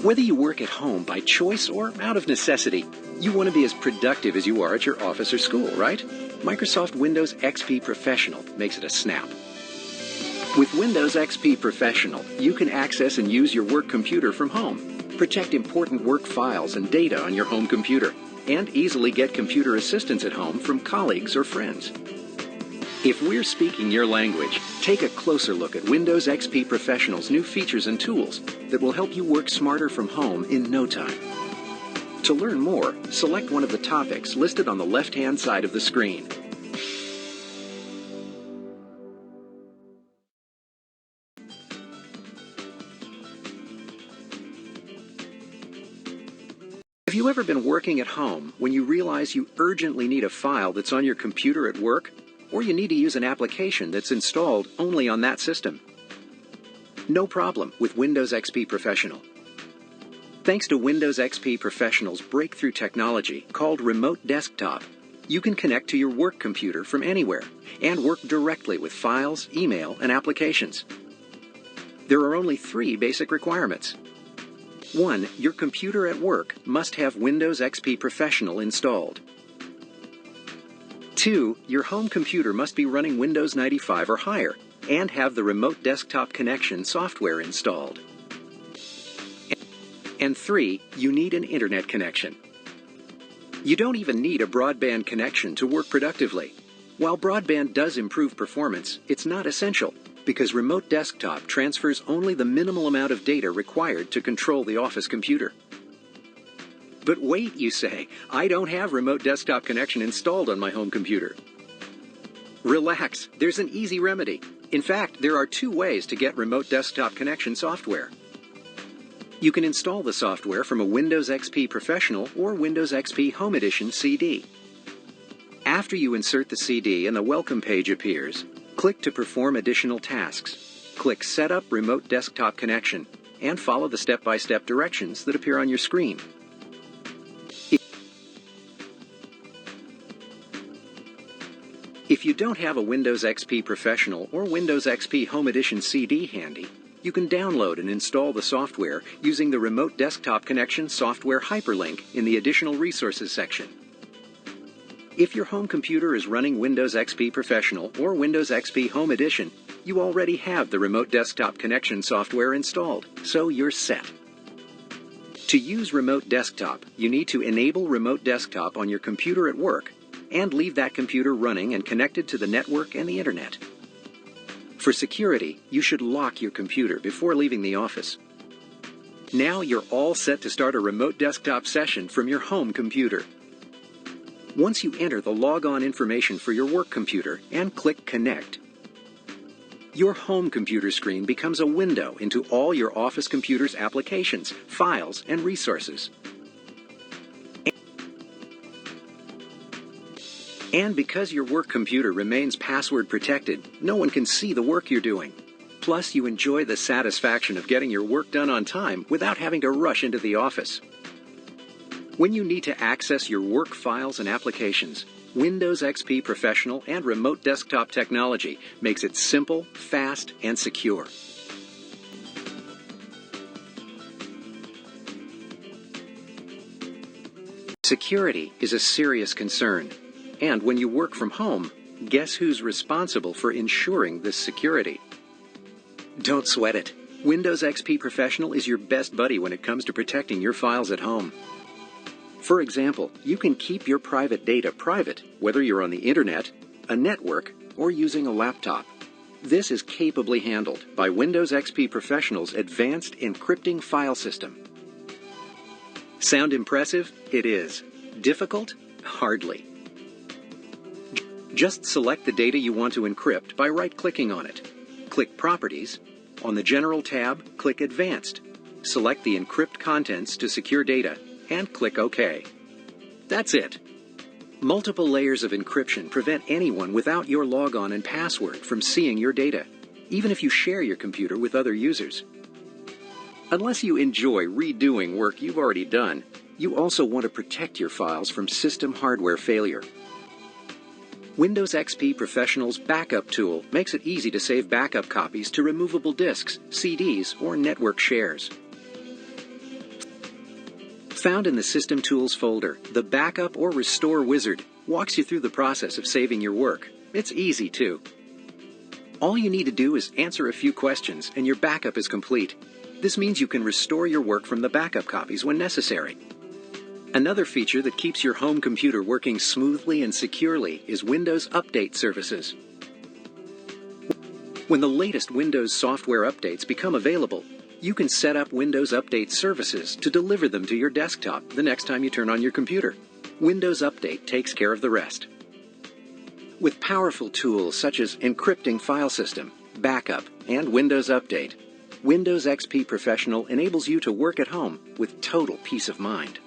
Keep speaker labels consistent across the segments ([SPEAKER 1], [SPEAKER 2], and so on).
[SPEAKER 1] Whether you work at home by choice or out of necessity, you want to be as productive as you are at your office or school, right? Microsoft Windows XP Professional makes it a snap. With Windows XP Professional, you can access and use your work computer from home, protect important work files and data on your home computer, and easily get computer assistance at home from colleagues or friends. If we're speaking your language, take a closer look at Windows XP Professional's new features and tools that will help you work smarter from home in no time. To learn more, select one of the topics listed on the left-hand side of the screen. Have you ever been working at home when you realize you urgently need a file that's on your computer at work? Or you need to use an application that's installed only on that system? No problem with Windows XP Professional. Thanks to Windows XP Professional's breakthrough technology called Remote Desktop, you can connect to your work computer from anywhere and work directly with files, email, and applications. There are only 3 basic requirements. 1. Your computer at work must have Windows XP Professional installed. 2. Your home computer must be running Windows 95 or higher and have the Remote Desktop Connection software installed. And 3. You need an internet connection. You don't even need a broadband connection to work productively. While broadband does improve performance, it's not essential because Remote Desktop transfers only the minimal amount of data required to control the office computer. But wait, you say, I don't have Remote Desktop Connection installed on my home computer. Relax, there's an easy remedy. In fact, there are 2 ways to get Remote Desktop Connection software. You can install the software from a Windows XP Professional or Windows XP Home Edition CD. After you insert the CD and the welcome page appears, click to perform additional tasks. Click Set up Remote Desktop Connection and follow the step-by-step directions that appear on your screen. If you don't have a Windows XP Professional or Windows XP Home Edition CD handy, you can download and install the software using the Remote Desktop Connection software hyperlink in the Additional Resources section. If your home computer is running Windows XP Professional or Windows XP Home Edition, you already have the Remote Desktop Connection software installed, so you're set. To use Remote Desktop, you need to enable Remote Desktop on your computer at work and leave that computer running and connected to the network and the internet. For security, you should lock your computer before leaving the office. Now you're all set to start a Remote Desktop session from your home computer. Once you enter the logon information for your work computer and click Connect, your home computer screen becomes a window into all your office computer's applications, files, and resources. And because your work computer remains password protected, no one can see the work you're doing. Plus, you enjoy the satisfaction of getting your work done on time without having to rush into the office. When you need to access your work files and applications, Windows XP Professional and Remote Desktop technology makes it simple, fast, and secure. Security is a serious concern. And when you work from home, guess who's responsible for ensuring this security? Don't sweat it. Windows XP Professional is your best buddy when it comes to protecting your files at home. For example, you can keep your private data private, whether you're on the internet, a network, or using a laptop. This is capably handled by Windows XP Professional's advanced encrypting file system. Sound impressive? It is. Difficult? Hardly. Just select the data you want to encrypt by right-clicking on it. Click Properties. On the General tab, click Advanced. Select the Encrypt Contents to secure data, and click OK. That's it. Multiple layers of encryption prevent anyone without your logon and password from seeing your data, even if you share your computer with other users. Unless you enjoy redoing work you've already done, you also want to protect your files from system hardware failure. Windows XP Professional's Backup tool makes it easy to save backup copies to removable disks, CDs, or network shares. Found in the System Tools folder, the Backup or Restore Wizard walks you through the process of saving your work. It's easy, too. All you need to do is answer a few questions and your backup is complete. This means you can restore your work from the backup copies when necessary. Another feature that keeps your home computer working smoothly and securely is Windows Update services. When the latest Windows software updates become available, you can set up Windows Update services to deliver them to your desktop the next time you turn on your computer. Windows Update takes care of the rest. With powerful tools such as encrypting file system, backup, and Windows Update, Windows XP Professional enables you to work at home with total peace of mind.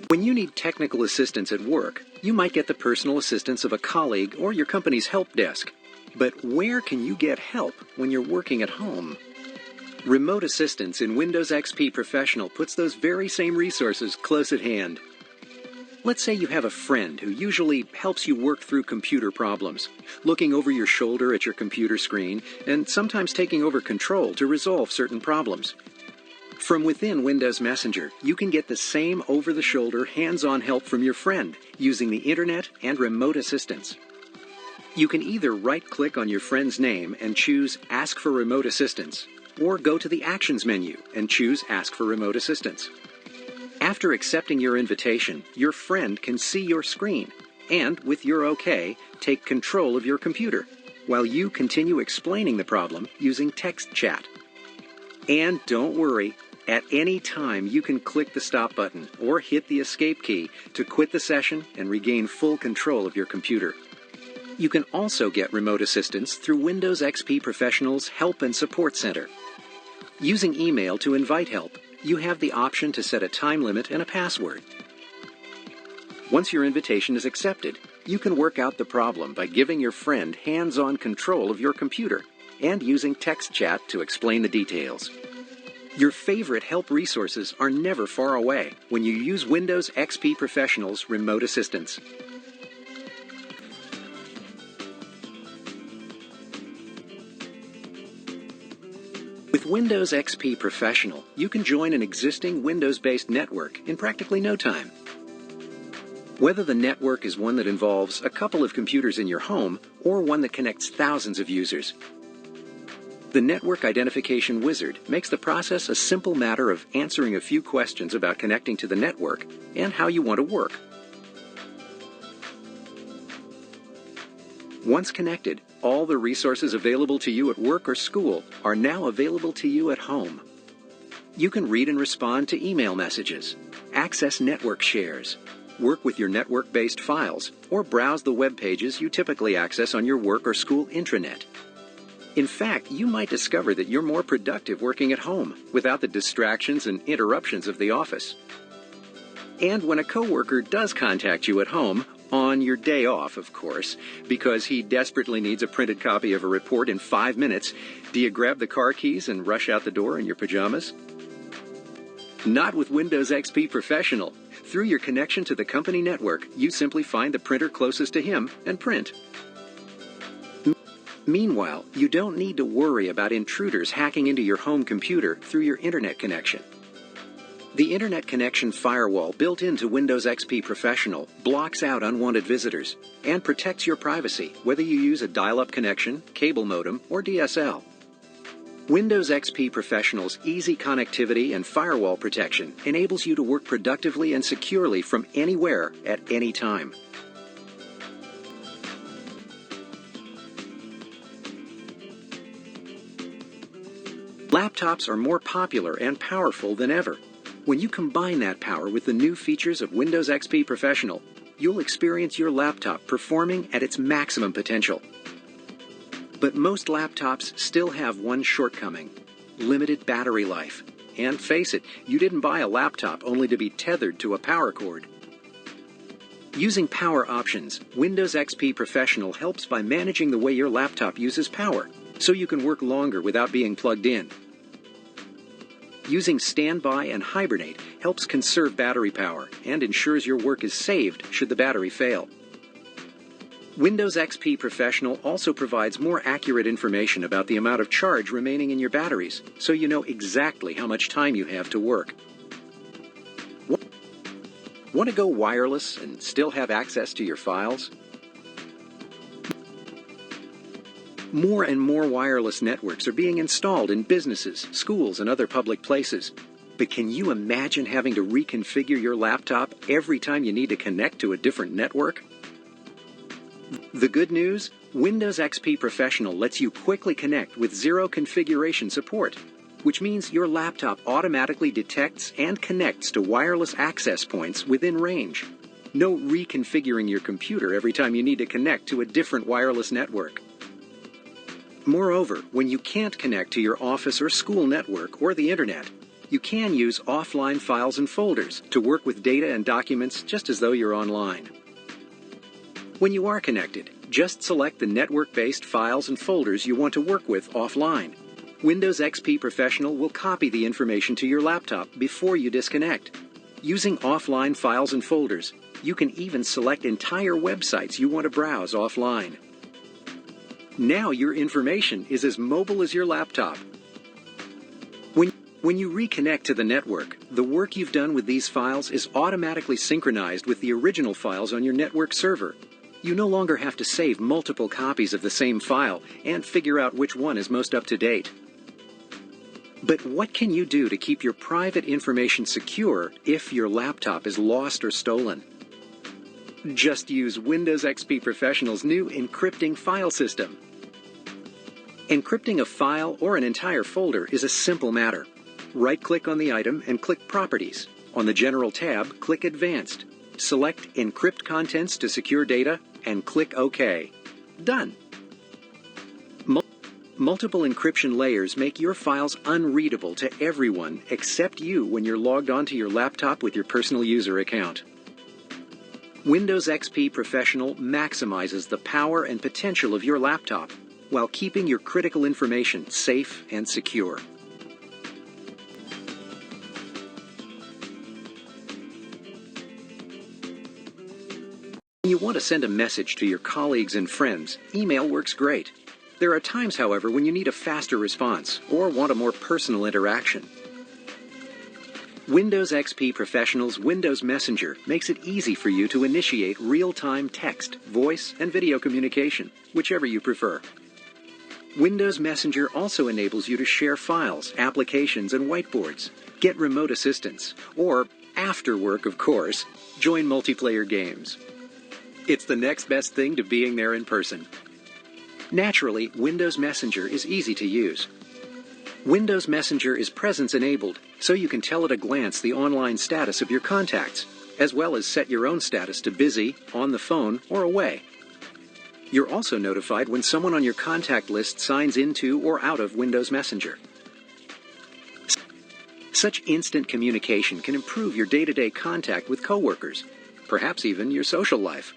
[SPEAKER 1] When you need technical assistance at work, you might get the personal assistance of a colleague or your company's help desk. But where can you get help when you're working at home? Remote Assistance in Windows XP Professional puts those very same resources close at hand. Let's say you have a friend who usually helps you work through computer problems, looking over your shoulder at your computer screen and sometimes taking over control to resolve certain problems. From within Windows Messenger, you can get the same over-the-shoulder, hands-on help from your friend using the Internet and Remote Assistance. You can either right-click on your friend's name and choose Ask for Remote Assistance, or go to the Actions menu and choose Ask for Remote Assistance. After accepting your invitation, your friend can see your screen and, with your OK, take control of your computer, while you continue explaining the problem using text chat. And don't worry, at any time you can click the Stop button or hit the Escape key to quit the session and regain full control of your computer. You can also get remote assistance through Windows XP Professional's Help and Support Center. Using email to invite help, you have the option to set a time limit and a password. Once your invitation is accepted, you can work out the problem by giving your friend hands-on control of your computer and using text chat to explain the details. Your favorite help resources are never far away when you use Windows XP Professional's Remote Assistance. With Windows XP Professional, you can join an existing Windows-based network in practically no time. Whether the network is one that involves a couple of computers in your home or one that connects thousands of users, the Network Identification Wizard makes the process a simple matter of answering a few questions about connecting to the network and how you want to work. Once connected, all the resources available to you at work or school are now available to you at home. You can read and respond to email messages, access network shares, work with your network-based files, or browse the web pages you typically access on your work or school intranet. In fact, you might discover that you're more productive working at home without the distractions and interruptions of the office. And when a coworker does contact you at home, on your day off, of course, because he desperately needs a printed copy of a report in 5 minutes, do you grab the car keys and rush out the door in your pajamas? Not with Windows XP Professional. Through your connection to the company network, you simply find the printer closest to him and print. Meanwhile, you don't need to worry about intruders hacking into your home computer through your internet connection. The Internet Connection Firewall built into Windows XP Professional blocks out unwanted visitors and protects your privacy, whether you use a dial-up connection, cable modem, or DSL. Windows XP Professional's easy connectivity and firewall protection enables you to work productively and securely from anywhere at any time. Laptops are more popular and powerful than ever. When you combine that power with the new features of Windows XP Professional, you'll experience your laptop performing at its maximum potential. But most laptops still have one shortcoming: limited battery life. And face it, you didn't buy a laptop only to be tethered to a power cord. Using Power Options, Windows XP Professional helps by managing the way your laptop uses power, so you can work longer without being plugged in. Using Standby and Hibernate helps conserve battery power and ensures your work is saved should the battery fail. Windows XP Professional also provides more accurate information about the amount of charge remaining in your batteries, so you know exactly how much time you have to work. Want to go wireless and still have access to your files? More and more wireless networks are being installed in businesses, schools, and other public places. But can you imagine having to reconfigure your laptop every time you need to connect to a different network? The good news? Windows XP Professional lets you quickly connect with zero configuration support, which means your laptop automatically detects and connects to wireless access points within range. No reconfiguring your computer every time you need to connect to a different wireless network. Moreover, when you can't connect to your office or school network or the internet, you can use offline files and folders to work with data and documents just as though you're online. When you are connected, just select the network-based files and folders you want to work with offline. Windows XP Professional will copy the information to your laptop before you disconnect. Using offline files and folders, you can even select entire websites you want to browse offline. Now your information is as mobile as your laptop. When you reconnect to the network, the work you've done with these files is automatically synchronized with the original files on your network server. You no longer have to save multiple copies of the same file and figure out which one is most up to date. But what can you do to keep your private information secure if your laptop is lost or stolen? Just use Windows XP Professional's new encrypting file system. Encrypting a file or an entire folder is a simple matter. Right-click on the item and click Properties. On the General tab, click Advanced. Select Encrypt Contents to secure data and click OK. Done. Multiple encryption layers make your files unreadable to everyone except you when you're logged onto your laptop with your personal user account. Windows XP Professional maximizes the power and potential of your laptop while keeping your critical information safe and secure. When you want to send a message to your colleagues and friends, email works great. There are times, however, when you need a faster response or want a more personal interaction. Windows XP Professional's Windows Messenger makes it easy for you to initiate real-time text, voice, and video communication, whichever you prefer. Windows Messenger also enables you to share files, applications, and whiteboards, get remote assistance, or, after work, of course, join multiplayer games. It's the next best thing to being there in person. Naturally, Windows Messenger is easy to use. Windows Messenger is presence-enabled, so you can tell at a glance the online status of your contacts, as well as set your own status to busy, on the phone, or away. You're also notified when someone on your contact list signs into or out of Windows Messenger. Such instant communication can improve your day-to-day contact with coworkers, perhaps even your social life.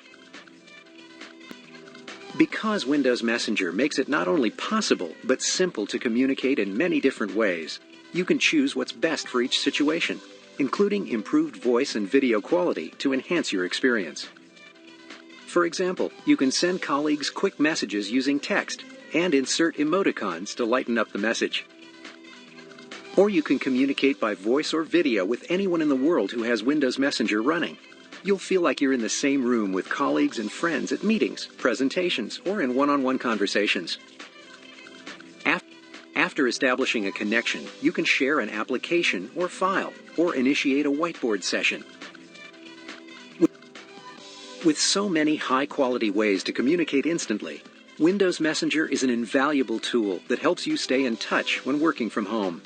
[SPEAKER 1] Because Windows Messenger makes it not only possible, but simple to communicate in many different ways, you can choose what's best for each situation, including improved voice and video quality to enhance your experience. For example, you can send colleagues quick messages using text and insert emoticons to lighten up the message. Or you can communicate by voice or video with anyone in the world who has Windows Messenger running. You'll feel like you're in the same room with colleagues and friends at meetings, presentations, or in one-on-one conversations. After establishing a connection, you can share an application or file, or initiate a whiteboard session. With so many high-quality ways to communicate instantly, Windows Messenger is an invaluable tool that helps you stay in touch when working from home.